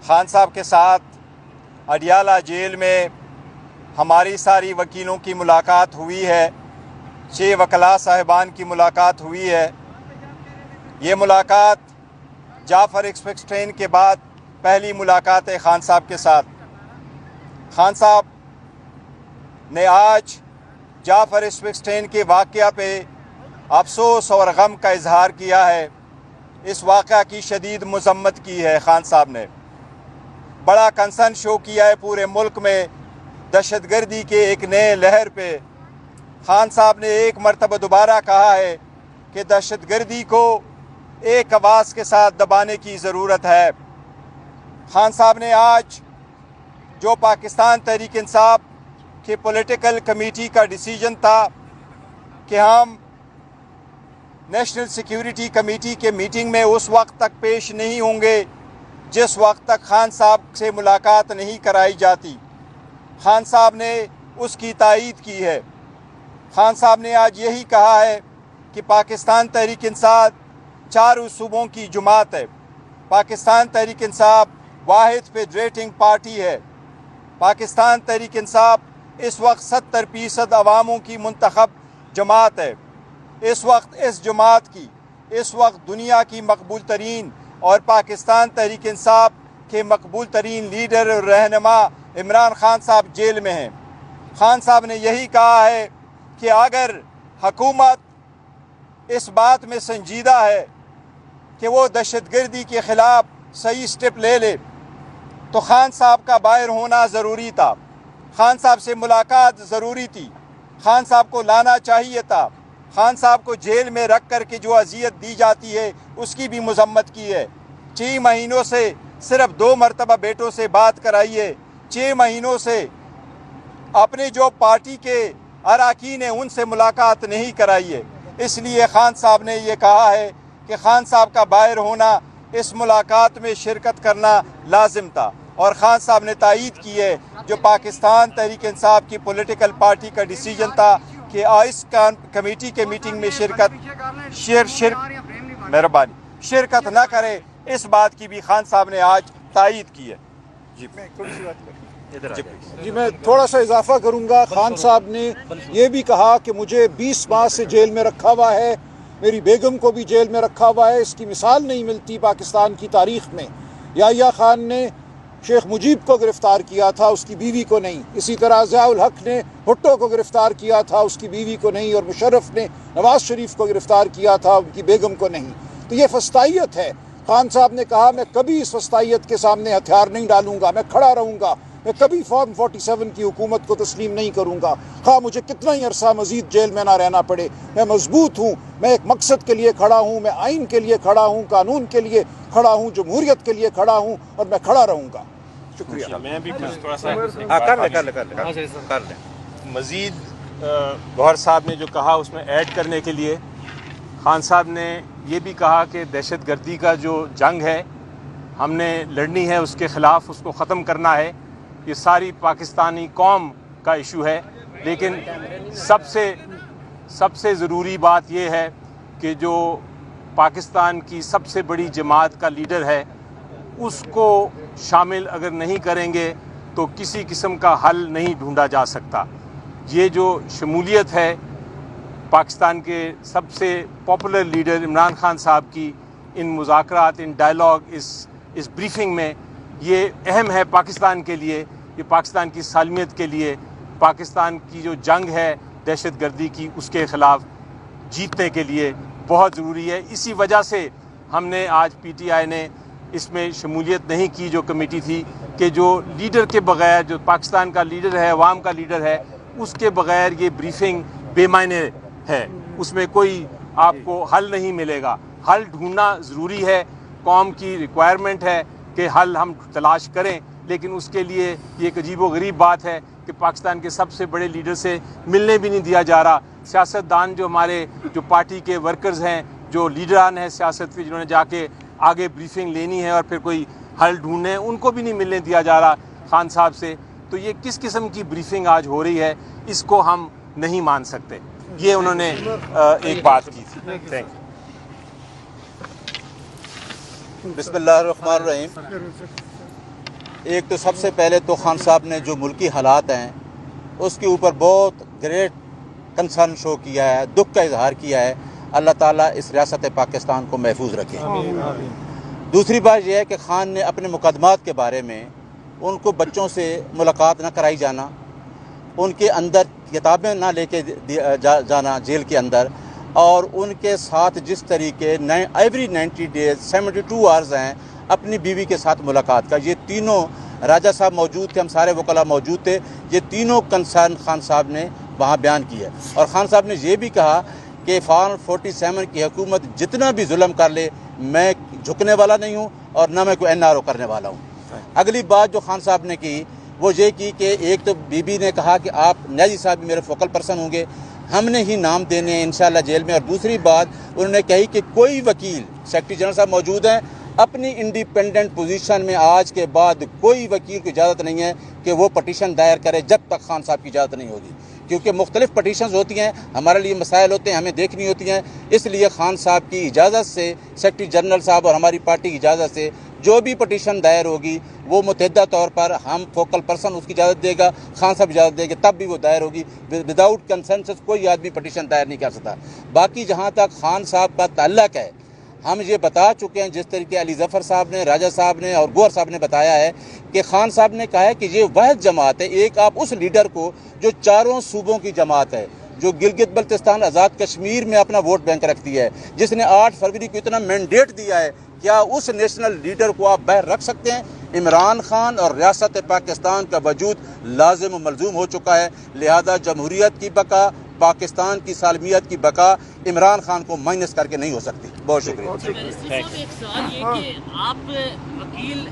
خان صاحب کے ساتھ اڈیالہ جیل میں ہماری ساری وکیلوں کی ملاقات ہوئی ہے، 6 وکلاء صاحبان کی ملاقات ہوئی ہے۔ یہ ملاقات جعفر ایکسپریس ٹرین کے بعد پہلی ملاقات ہے خان صاحب کے ساتھ۔ خان صاحب نے آج جعفر ایکسپریس ٹرین کے واقعہ پہ افسوس اور غم کا اظہار کیا ہے۔ اس واقعہ کی شدید مذمت کی ہے۔ خان صاحب نے بڑا کنسرن شو کیا ہے پورے ملک میں دہشت گردی کے ایک نئے لہر پہ۔ خان صاحب نے ایک مرتبہ دوبارہ کہا ہے کہ دہشت گردی کو ایک آواز کے ساتھ دبانے کی ضرورت ہے۔ خان صاحب نے آج جو پاکستان تحریک انصاف کے پولیٹیکل کمیٹی کا ڈیسیجن تھا کہ ہم نیشنل سیکیورٹی کمیٹی کے میٹنگ میں اس وقت تک پیش نہیں ہوں گے جس وقت تک خان صاحب سے ملاقات نہیں کرائی جاتی، خان صاحب نے اس کی تائید کی ہے۔ خان صاحب نے آج یہی کہا ہے کہ پاکستان تحریک انصاف 4 صوبوں کی جماعت ہے۔ پاکستان تحریک انصاف واحد فیڈریٹنگ پارٹی ہے۔ پاکستان تحریک انصاف اس وقت 70% عواموں کی منتخب جماعت ہے۔ اس وقت اس جماعت کی دنیا کی مقبول ترین اور پاکستان تحریک انصاف کے مقبول ترین لیڈر اور رہنما عمران خان صاحب جیل میں ہیں۔ خان صاحب نے یہی کہا ہے کہ اگر حکومت اس بات میں سنجیدہ ہے کہ وہ دہشت گردی کے خلاف صحیح سٹیپ لے لے تو خان صاحب کا باہر ہونا ضروری تھا، خان صاحب سے ملاقات ضروری تھی، خان صاحب کو لانا چاہیے تھا۔ خان صاحب کو جیل میں رکھ کر کے جو اذیت دی جاتی ہے اس کی بھی مذمت کی ہے۔ 6 مہینوں سے صرف 2 مرتبہ بیٹوں سے بات کرائی ہے، 6 مہینوں سے اپنے جو پارٹی کے اراکین ہیں ان سے ملاقات نہیں کرائی ہے۔ اس لیے خان صاحب نے یہ کہا ہے کہ خان صاحب کا باہر ہونا، اس ملاقات میں شرکت کرنا لازم تھا، اور خان صاحب نے تائید کی ہے جو پاکستان تحریک انصاف کی پولیٹیکل پارٹی کا ڈیسیجن تھا کہ اس کمیٹی کے میٹنگ میں شرکت نہ کرے، اس بات کی بھی خان صاحب نے آج تائید کی ہے۔ جی میں تھوڑا سا اضافہ کروں گا۔ خان صاحب نے یہ بھی کہا کہ مجھے 20 ماہ سے جیل میں رکھا ہوا ہے، میری بیگم کو بھی جیل میں رکھا ہوا ہے، اس کی مثال نہیں ملتی پاکستان کی تاریخ میں۔ یحییٰ خان نے شیخ مجیب کو گرفتار کیا تھا، اس کی بیوی کو نہیں۔ اسی طرح ضیاء الحق نے بھٹو کو گرفتار کیا تھا، اس کی بیوی کو نہیں، اور مشرف نے نواز شریف کو گرفتار کیا تھا، ان کی بیگم کو نہیں۔ تو یہ فسطائیت ہے۔ خان صاحب نے کہا میں کبھی اس فسطائیت کے سامنے ہتھیار نہیں ڈالوں گا، میں کھڑا رہوں گا، میں کبھی فارم 47 کی حکومت کو تسلیم نہیں کروں گا، خواہ مجھے کتنا ہی عرصہ مزید جیل میں نہ رہنا پڑے۔ میں مضبوط ہوں، میں ایک مقصد کے لیے کھڑا ہوں، میں آئین کے لیے کھڑا ہوں، قانون کے لیے کھڑا ہوں، جمہوریت کے لیے کھڑا ہوں، اور میں کھڑا رہوں گا۔ شکریہ۔ میں بھی کچھ تھوڑا سا مزید گوہر صاحب نے جو کہا اس میں ایڈ کرنے کے لیے، خان صاحب نے یہ بھی کہا کہ دہشت گردی کا جو جنگ ہے ہم نے لڑنی ہے، اس کے خلاف اس کو ختم کرنا ہے، یہ ساری پاکستانی قوم کا ایشو ہے۔ لیکن سب سے ضروری بات یہ ہے کہ جو پاکستان کی سب سے بڑی جماعت کا لیڈر ہے اس کو شامل اگر نہیں کریں گے تو کسی قسم کا حل نہیں ڈھونڈا جا سکتا۔ یہ جو شمولیت ہے پاکستان کے سب سے پاپولر لیڈر عمران خان صاحب کی ان مذاکرات، ان ڈائلاگ، اس بریفنگ میں، یہ اہم ہے پاکستان کے لیے، یہ پاکستان کی سالمیت کے لیے، پاکستان کی جو جنگ ہے دہشت گردی کی اس کے خلاف جیتنے کے لیے بہت ضروری ہے۔ اسی وجہ سے ہم نے آج پی ٹی آئی نے اس میں شمولیت نہیں کی جو کمیٹی تھی، کہ جو لیڈر کے بغیر، جو پاکستان کا لیڈر ہے، عوام کا لیڈر ہے، اس کے بغیر یہ بریفنگ بے معنی ہے، اس میں کوئی آپ کو حل نہیں ملے گا۔ حل ڈھونڈنا ضروری ہے، قوم کی ریکوائرمنٹ ہے کہ حل ہم تلاش کریں، لیکن اس کے لیے یہ ایک عجیب و غریب بات ہے کہ پاکستان کے سب سے بڑے لیڈر سے ملنے بھی نہیں دیا جا رہا۔ سیاستدان جو ہمارے جو پارٹی کے ورکرز ہیں، جو لیڈران ہیں سیاست کے، جنہوں نے جا کے آگے بریفنگ لینی ہے اور پھر کوئی حل ڈھونڈنے ہیں، ان کو بھی نہیں ملنے دیا جا رہا خان صاحب سے۔ تو یہ کس قسم کی بریفنگ آج ہو رہی ہے، اس کو ہم نہیں مان سکتے۔ یہ انہوں نے ایک بات کی تھی۔ Thank you. بسم اللہ الرحمن الرحیم۔ ایک تو سب سے پہلے تو خان صاحب نے جو ملکی حالات ہیں اس کے اوپر بہت گریٹ کنسرن شو کیا ہے، دکھ کا اظہار کیا ہے۔ اللہ تعالیٰ اس ریاست پاکستان کو محفوظ رکھے۔ دوسری بات یہ ہے کہ خان نے اپنے مقدمات کے بارے میں ان کو بچوں سے ملاقات نہ کرائی جانا، ان کے اندر کتابیں نہ لے کے جانا جیل کے اندر، اور ان کے ساتھ جس طریقے ایوری 90 ڈیز 72 آورز ہیں اپنی بیوی کے ساتھ ملاقات کا، یہ تینوں راجہ صاحب موجود تھے، ہم سارے وکلاء موجود تھے، یہ تینوں کنسرن خان صاحب نے وہاں بیان کیا۔ اور خان صاحب نے یہ بھی کہا کہ فارم 47 کی حکومت جتنا بھی ظلم کر لے میں جھکنے والا نہیں ہوں اور نہ میں کوئی NRO کرنے والا ہوں۔ اگلی بات جو خان صاحب نے کی وہ یہ کی کہ ایک تو بی بی نے کہا کہ آپ نیازی صاحب بھی میرے فوکل پرسن ہوں گے، ہم نے ہی نام دینے ہیں انشاءاللہ جیل میں۔ اور دوسری بات انہوں نے کہی کہ کوئی وکیل، سیکرٹری جنرل صاحب موجود ہیں، اپنی انڈیپینڈنٹ پوزیشن میں آج کے بعد کوئی وکیل کو اجازت نہیں ہے کہ وہ پٹیشن دائر کرے جب تک خان صاحب کی اجازت نہیں ہوگی، کیونکہ مختلف پٹیشنز ہوتی ہیں، ہمارے لیے مسائل ہوتے ہیں، ہمیں دیکھنی ہوتی ہیں۔ اس لیے خان صاحب کی اجازت سے، سیکرٹری جنرل صاحب اور ہماری پارٹی کی اجازت سے جو بھی پٹیشن دائر ہوگی وہ متحدہ طور پر ہم فوکل پرسن اس کی اجازت دے گا، خان صاحب اجازت دے گا، تب بھی وہ دائر ہوگی۔ وداؤٹ کنسنسس کوئی آدمی پٹیشن دائر نہیں کر سکتا۔ باقی جہاں تک خان صاحب کا تعلق ہے، ہم یہ بتا چکے ہیں جس طریقے علی ظفر صاحب نے، راجہ صاحب نے اور گوہر صاحب نے بتایا ہے کہ خان صاحب نے کہا ہے کہ یہ واحد جماعت ہے، ایک آپ اس لیڈر کو جو چاروں صوبوں کی جماعت ہے، جو گلگت بلتستان آزاد کشمیر میں اپنا ووٹ بینک رکھتی ہے، جس نے 8 فروری کو اتنا مینڈیٹ دیا ہے، کیا اس نیشنل لیڈر کو آپ باہر رکھ سکتے ہیں؟ عمران خان اور ریاست پاکستان کا وجود لازم و ملزوم ہو چکا ہے، لہذا جمہوریت کی بقا، پاکستان کی سالمیت کی بقا عمران خان کو مائنس کر کے نہیں ہو سکتی۔ بہت شکریہ۔ ایک سوال یہ کہ آپ وکیل،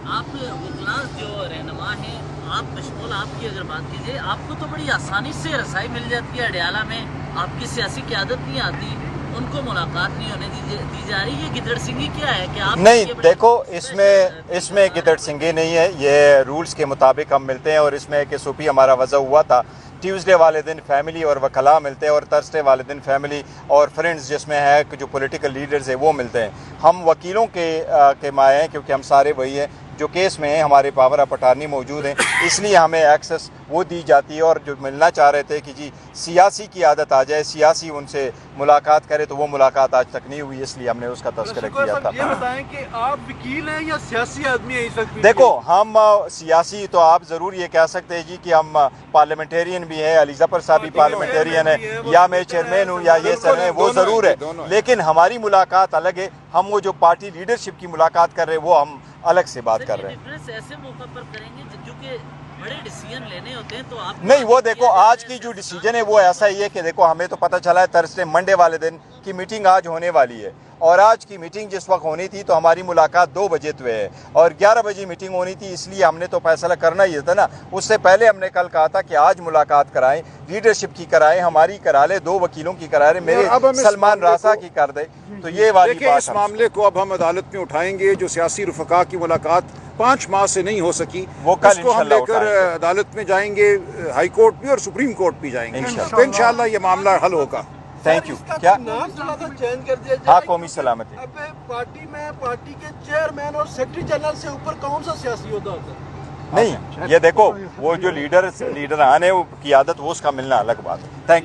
آپ وکلاء جو رہنما ہیں، آپ بشمول آپ کی اگر بات کیجیے، آپ کو تو بڑی آسانی سے رسائی مل جاتی ہے اڈیالہ میں، آپ کی سیاسی قیادت نہیں آتی، ان کو ملاقات نہیں ہونے دی جا رہی، یہ گدڑ سنگھی کیا ہے کہ آپ نہیں؟ دیکھو اس میں گدڑ سنگھی نہیں ہے، یہ رولز کے مطابق ہم ملتے ہیں، اور اس میں کہ صوفی ہمارا وضع ہوا تھا، ٹیوزڈے والے دن فیملی اور وکلاء ملتے ہیں، اور تھرسڈے والے دن فیملی اور فرینڈز جس میں ہے کہ جو پولیٹیکل لیڈرز ہیں وہ ملتے ہیں۔ ہم وکیلوں کے مائیں ہیں، کیونکہ ہم سارے وہی ہیں جو کیس میں ہیں، ہمارے پاور آف اٹارنی موجود ہیں، اس لیے ہمیں ایکسس وہ دی جاتی ہے۔ اور جو ملنا چاہ رہے تھے کہ جی سیاسی کی عادت آ جائے، سیاسی ان سے ملاقات کرے، تو وہ ملاقات آج تک نہیں ہوئی، اس لیے ہم نے اس کا تذکرہ کیا تھا۔ یہ بتائیں کہ آپ وکیل ہیں یا سیاسی آدمی ہیں اس وقت؟ دیکھو ہم سیاسی تو آپ ضرور یہ کہہ سکتے ہیں جی کہ ہم پارلیمنٹیرین بھی ہیں، علی ظفر صاحب بھی پارلیمنٹیرین ہیں، یا میں چیئرمین ہوں یا یہ سر ہیں، وہ ضرور ہے، لیکن ہماری ملاقات الگ ہے۔ ہم وہ جو پارٹی لیڈرشپ کی ملاقات کر رہے ہیں وہ ہم الگ سے بات کر رہے ہیں۔ ڈفرینس ایسے موقع پر کریں گے کیونکہ بڑے ڈیسیژن لینے ہوتے ہیں تو آپ نہیں، وہ دیکھو آج کی جو ڈیسیجن ہے وہ ایسا ہی ہے کہ دیکھو ہمیں تو پتہ چلا ہے تھرسڈے منڈے والے دن کی میٹنگ آج ہونے والی ہے، اور آج کی میٹنگ جس وقت ہونی تھی تو ہماری ملاقات 2 بجے تو ہے، اور 11 بجے میٹنگ ہونی تھی، اس لیے ہم نے تو فیصلہ کرنا ہی تھا نا۔ اس سے پہلے ہم نے کل کہا تھا کہ آج ملاقات کرائیں، لیڈرشپ کی کرائیں، ہماری کرا لے، 2 وکیلوں کی کرا لے، میرے سلمان راسا کی کر دے، تو یہ والی دیکھیں بات اس معاملے کو اب ہم عدالت میں اٹھائیں گے۔ جو سیاسی رفقا کی ملاقات 5 ماہ سے نہیں ہو سکی، وہ کل اس کو ہم انشاءاللہ لے کر اٹھائیں گے۔ عدالت میں جائیں گے، ہائی کورٹ بھی اور سپریم کورٹ بھی جائیں گے، انشاءاللہ۔ تو انشاءاللہ یہ معاملہ حل ہوگا۔ Thank you. کیا؟ نام تھوڑا سا چینج کر دیا جائے۔ ہاں، قومی سلامتی۔ اب پارٹی میں پارٹی کے چیئرمین اور سیکرٹری جنرل سے اوپر کون سا سیاسی عہدہ ہوتا ہے؟ نہیں، یہ دیکھو وہ جو لیڈر آنے کی عادت وہ اس کا ملنا الگ بات ہے۔ تھینک